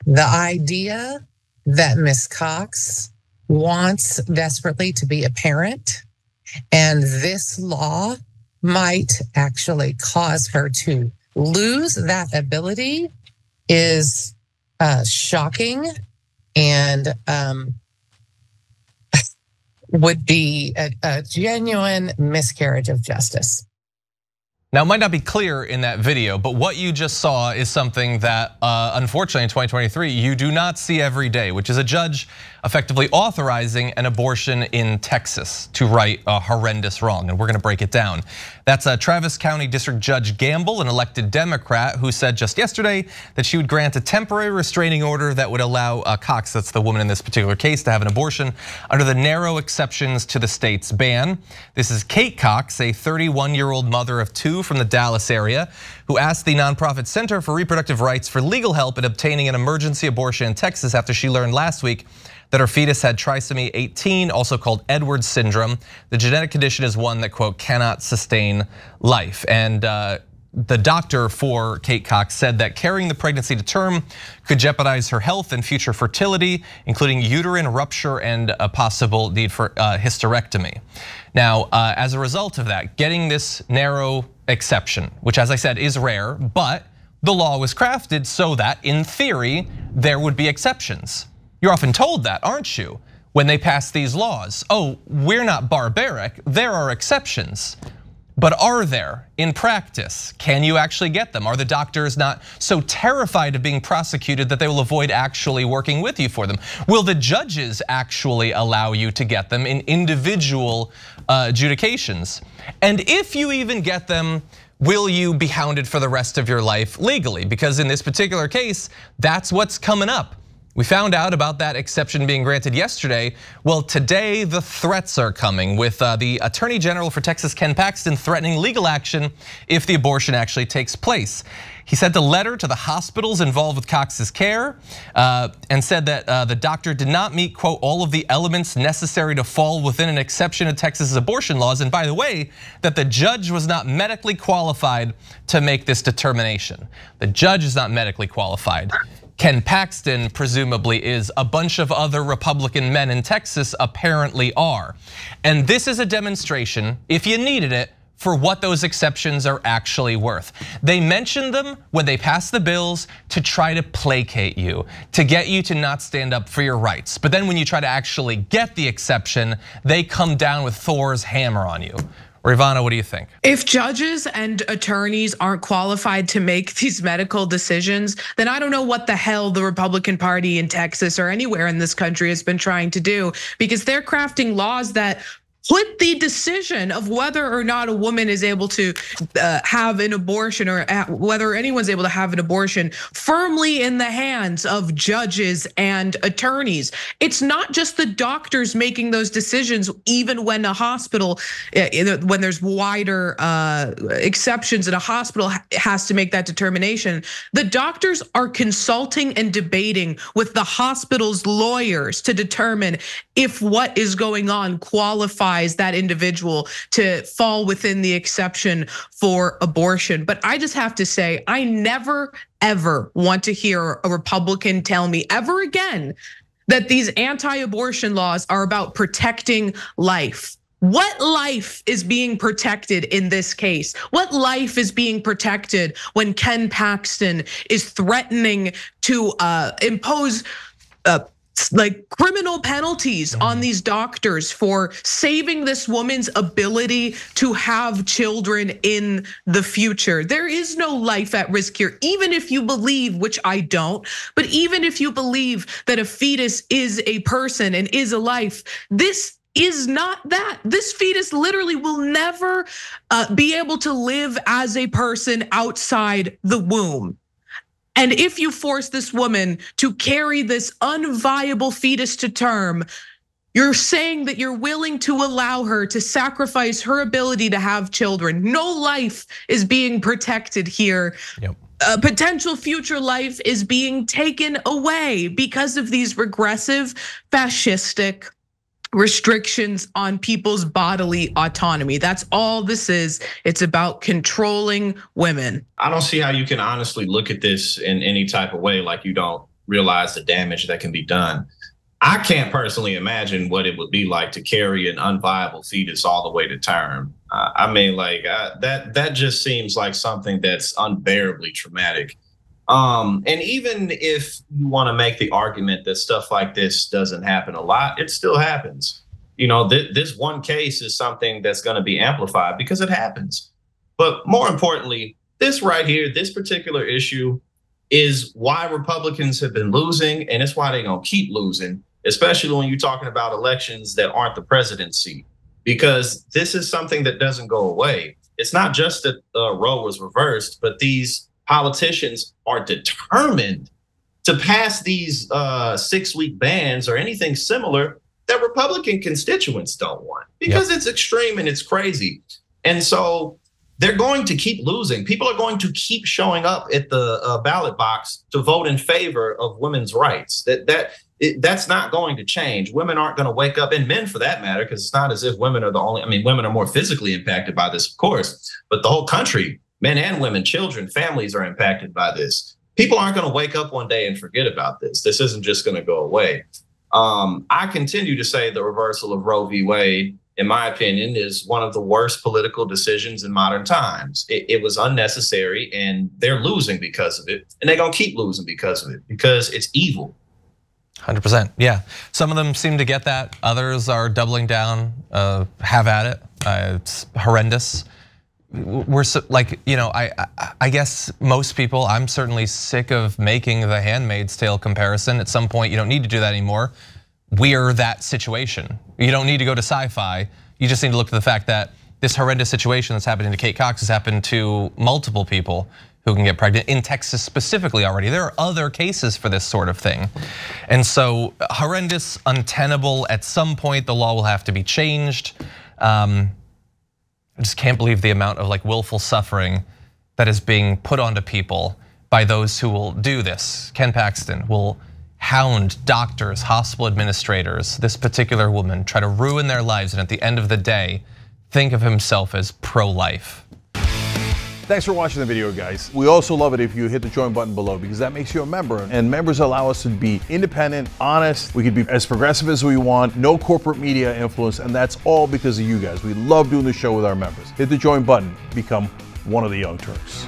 The idea that Miss Cox wants desperately to be a parent, and this law might actually cause her to lose that ability is shocking and would be a genuine miscarriage of justice. Now, it might not be clear in that video, but what you just saw is something that, unfortunately, in 2023, you do not see every day, which is a judge effectively authorizing an abortion in Texas to right a horrendous wrong, and we're gonna break it down. That's Travis County District Judge Gamble, an elected Democrat, who said just yesterday that she would grant a temporary restraining order that would allow Cox, that's the woman in this particular case, to have an abortion under the narrow exceptions to the state's ban. This is Kate Cox, a 31-year-old mother of 2 from the Dallas area, who asked the nonprofit Center for Reproductive Rights for legal help in obtaining an emergency abortion in Texas after she learned last week that her fetus had trisomy 18, also called Edwards syndrome. The genetic condition is one that, quote, cannot sustain life. And the doctor for Kate Cox said that carrying the pregnancy to term could jeopardize her health and future fertility, including uterine rupture and a possible need for hysterectomy. Now, as a result of that, getting this narrow exception, which as I said is rare, but the law was crafted so that in theory, there would be exceptions. You're often told that, aren't you? When they pass these laws, oh, we're not barbaric, there are exceptions. But are there in practice? Can you actually get them? Are the doctors not so terrified of being prosecuted that they will avoid actually working with you for them? Will the judges actually allow you to get them in individual adjudications? And if you even get them, will you be hounded for the rest of your life legally? Because in this particular case, that's what's coming up. We found out about that exception being granted yesterday. Well, today the threats are coming with the Attorney General for Texas, Ken Paxton, threatening legal action if the abortion actually takes place. He sent a letter to the hospitals involved with Cox's care and said that the doctor did not meet, quote, all of the elements necessary to fall within an exception of Texas's abortion laws. And by the way, that the judge was not medically qualified to make this determination. The judge is not medically qualified. Ken Paxton presumably is, a bunch of other Republican men in Texas apparently are. And this is a demonstration, if you needed it, for what those exceptions are actually worth. They mentioned them when they passed the bills to try to placate you, to get you to not stand up for your rights. But then when you try to actually get the exception, they come down with Thor's hammer on you. Rayyvana, what do you think? If judges and attorneys aren't qualified to make these medical decisions, then I don't know what the hell the Republican Party in Texas or anywhere in this country has been trying to do, because they're crafting laws that put the decision of whether or not a woman is able to have an abortion, or whether anyone's able to have an abortion, firmly in the hands of judges and attorneys. It's not just the doctors making those decisions, even when a hospital, when there's wider exceptions and a hospital has to make that determination. The doctors are consulting and debating with the hospital's lawyers to determine if what is going on qualifies that individual to fall within the exception for abortion. But I just have to say, I never, ever want to hear a Republican tell me ever again that these anti-abortion laws are about protecting life. What life is being protected in this case? What life is being protected when Ken Paxton is threatening to impose like criminal penalties on these doctors for saving this woman's ability to have children in the future? There is no life at risk here, even if you believe, which I don't, but even if you believe that a fetus is a person and is a life, this is not that. This fetus literally will never be able to live as a person outside the womb. And if you force this woman to carry this unviable fetus to term, you're saying that you're willing to allow her to sacrifice her ability to have children. No life is being protected here. Yep. A potential future life is being taken away because of these regressive, fascistic restrictions on people's bodily autonomy. That's all this is. It's about controlling women. I don't see how you can honestly look at this in any type of way like you don't realize the damage that can be done. I can't personally imagine what it would be like to carry an unviable fetus all the way to term. I mean, like that just seems like something that's unbearably traumatic. And even if you want to make the argument that stuff like this doesn't happen a lot, it still happens. You know, this one case is something that's going to be amplified because it happens. But more importantly, this right here, this particular issue is why Republicans have been losing, and it's why they're going to keep losing, especially when you're talking about elections that aren't the presidency, because this is something that doesn't go away. It's not just that Roe was reversed, but these politicians are determined to pass these 6-week bans or anything similar that Republican constituents don't want, because it's extreme and it's crazy. And so they're going to keep losing. People are going to keep showing up at the ballot box to vote in favor of women's rights. That's not going to change. Women aren't going to wake up, and men for that matter, because it's not as if women are the only, I mean, women are more physically impacted by this, of course, but the whole country, men and women, children, families are impacted by this. People aren't going to wake up one day and forget about this. This isn't just going to go away. I continue to say the reversal of Roe v. Wade, in my opinion, is one of the worst political decisions in modern times. It was unnecessary, and they're losing because of it. And they're going to keep losing because of it, because it's evil. 100%. Yeah. Some of them seem to get that. Others are doubling down, have at it. It's horrendous. We're like, you know, I guess most people, I'm certainly sick of making the Handmaid's Tale comparison. At some point, you don't need to do that anymore. We're that situation. You don't need to go to sci-fi. You just need to look at the fact that this horrendous situation that's happening to Kate Cox has happened to multiple people who can get pregnant in Texas specifically already. There are other cases for this sort of thing. And so horrendous, untenable. At some point, the law will have to be changed. I just can't believe the amount of like willful suffering that is being put onto people by those who will do this. Ken Paxton will hound doctors, hospital administrators, this particular woman, try to ruin their lives, and at the end of the day, think of himself as pro-life. Thanks for watching the video, guys. We also love it if you hit the join button below, because that makes you a member, and members allow us to be independent, honest. We can be as progressive as we want, no corporate media influence, and that's all because of you guys. We love doing the show with our members. Hit the join button, become one of the Young Turks.